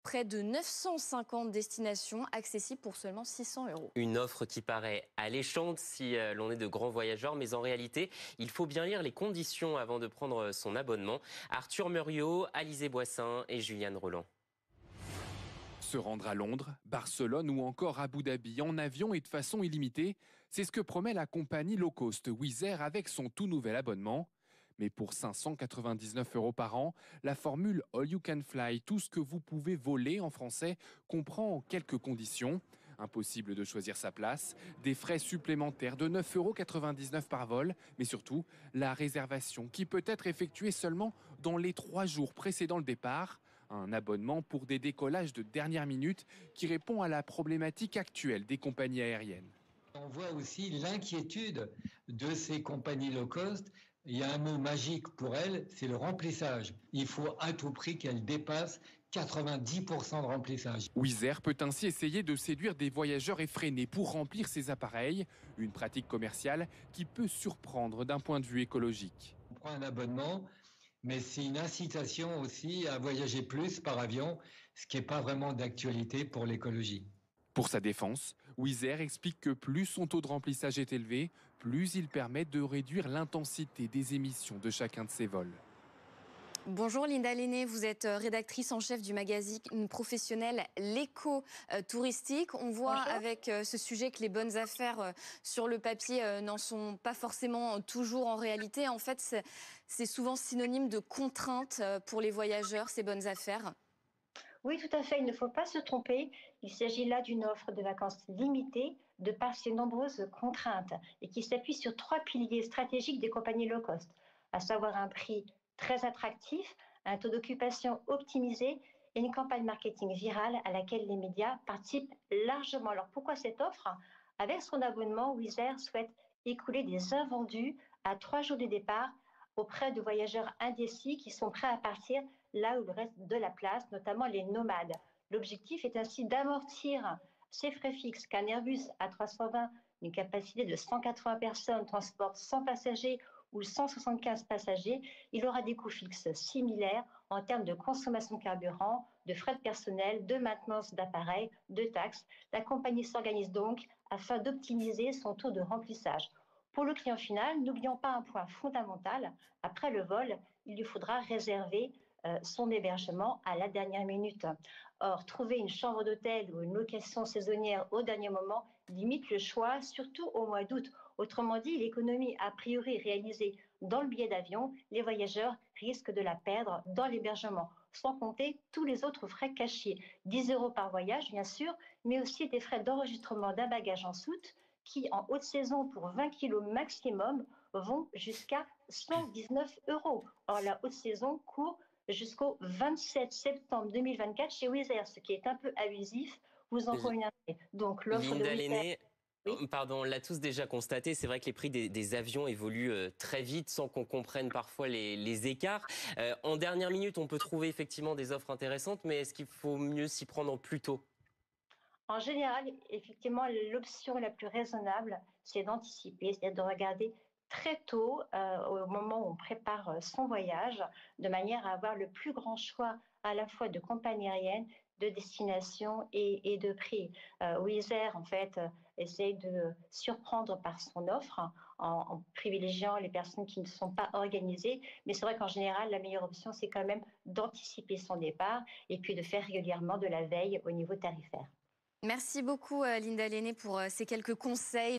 Près de 950 destinations accessibles pour seulement 600 €. Une offre qui paraît alléchante si l'on est de grands voyageurs, mais en réalité, il faut bien lire les conditions avant de prendre son abonnement. Arthur Muriot, Alizé Boissin et Juliane Roland. Se rendre à Londres, Barcelone ou encore Abu Dhabi en avion et de façon illimitée, c'est ce que promet la compagnie low cost Wizz Air avec son tout nouvel abonnement. Mais pour 599 € par an, la formule All You Can Fly, tout ce que vous pouvez voler en français, comprend quelques conditions. Impossible de choisir sa place, des frais supplémentaires de 9,99 € par vol, mais surtout la réservation qui peut être effectuée seulement dans les 3 jours précédant le départ. Un abonnement pour des décollages de dernière minute qui répond à la problématique actuelle des compagnies aériennes. On voit aussi l'inquiétude de ces compagnies low cost. Il y a un mot magique pour elles, c'est le remplissage. Il faut à tout prix qu'elles dépassent 90% de remplissage. Wizz Air peut ainsi essayer de séduire des voyageurs effrénés pour remplir ses appareils, une pratique commerciale qui peut surprendre d'un point de vue écologique. On prend un abonnement, mais c'est une incitation aussi à voyager plus par avion, ce qui n'est pas vraiment d'actualité pour l'écologie. Pour sa défense, Wizz Air explique que plus son taux de remplissage est élevé, plus il permet de réduire l'intensité des émissions de chacun de ses vols. Bonjour Linda Lenné, vous êtes rédactrice en chef du magazine professionnel L'Écho touristique. On voit avec ce sujet que les bonnes affaires sur le papier n'en sont pas forcément toujours en réalité. En fait, c'est souvent synonyme de contrainte pour les voyageurs, ces bonnes affaires. Oui, tout à fait. Il ne faut pas se tromper. Il s'agit là d'une offre de vacances limitée de par ses nombreuses contraintes et qui s'appuie sur 3 piliers stratégiques des compagnies low cost, à savoir un prix très attractif, un taux d'occupation optimisé et une campagne marketing virale à laquelle les médias participent largement. Alors pourquoi cette offre? Avec son abonnement, Wizz Air souhaite écouler des invendus à 3 jours du départ auprès de voyageurs indécis qui sont prêts à partir là où le reste de la place, notamment les nomades. L'objectif est ainsi d'amortir ces frais fixes qu'un Airbus A320 d'une capacité de 180 personnes transporte 100 passagers ou 175 passagers. Il aura des coûts fixes similaires en termes de consommation de carburant, de frais de personnel, de maintenance d'appareils, de taxes. La compagnie s'organise donc afin d'optimiser son taux de remplissage. Pour le client final, n'oublions pas un point fondamental. Après le vol, il lui faudra réserver son hébergement à la dernière minute. Or, trouver une chambre d'hôtel ou une location saisonnière au dernier moment limite le choix, surtout au mois d'août. Autrement dit, l'économie a priori réalisée dans le billet d'avion, les voyageurs risquent de la perdre dans l'hébergement, sans compter tous les autres frais cachés. 10 € par voyage, bien sûr, mais aussi des frais d'enregistrement d'un bagage en soute qui, en haute saison, pour 20 kg maximum, vont jusqu'à 119 €. Or, la haute saison court jusqu'au 27 septembre 2024 chez Wizz Air, ce qui est un peu abusif, vous en conviendrez. Donc l'offre de Linda Wizz Air... Lenné, Oui. pardon, on l'a tous déjà constaté, c'est vrai que les prix des avions évoluent très vite sans qu'on comprenne parfois les écarts. En dernière minute, on peut trouver effectivement des offres intéressantes, mais est-ce qu'il faut mieux s'y prendre plus tôt? En général, effectivement, l'option la plus raisonnable, c'est d'anticiper, c'est-à-dire de regarder très tôt, au moment où on prépare son voyage, de manière à avoir le plus grand choix à la fois de compagnies aériennes, de destinations et de prix. Wizz Air, en fait, essaye de surprendre par son offre en privilégiant les personnes qui ne sont pas organisées. Mais c'est vrai qu'en général, la meilleure option, c'est quand même d'anticiper son départ et puis de faire régulièrement de la veille au niveau tarifaire. Merci beaucoup Linda Lenné pour ces quelques conseils.